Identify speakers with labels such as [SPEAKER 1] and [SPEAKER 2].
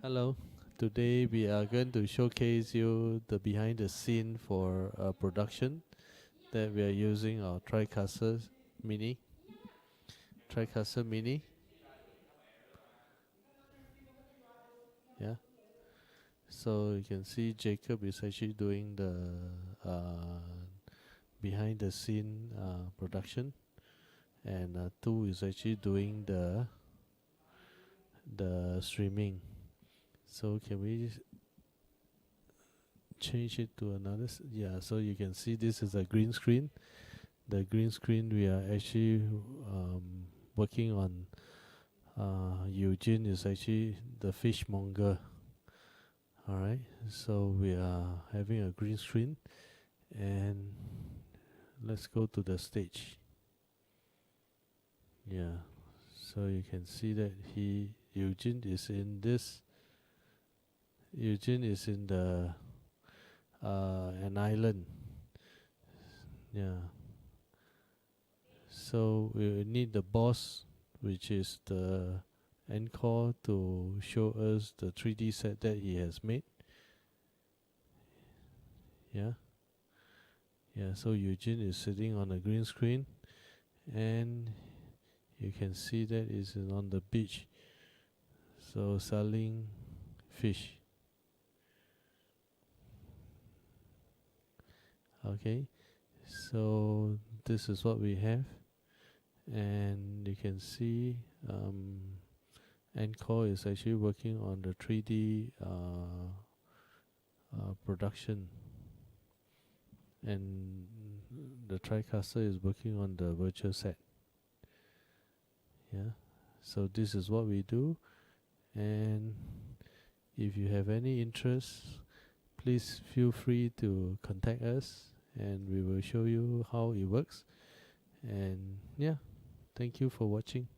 [SPEAKER 1] Hello, today we are going to showcase you the behind the scene for a production that we are using our Mini. TriCaster Mini, yeah. So you can see Jacob is actually doing the behind the scene production, and Tu is actually doing the streaming. So can we change it to another? Yeah. So you can see this is a green screen. The green screen we are actually working on. Eugene is actually the fishmonger. Alright, so we are having a green screen, and let's go to the stage. Yeah, so you can see that Eugene is in this. Eugene is in the an island. Yeah, so we need the boss, which is the Encore, to show us the 3D set that he has made. Yeah, so Eugene is sitting on a green screen, and you can see that is on the beach, so selling fish. Okay, so this is what we have, and you can see Encore is actually working on the 3D production, and the TriCaster is working on the virtual set. Yeah, so this is what we do, and if you have any interest, please feel free to contact us, and we will show you how it works. And yeah, thank you for watching.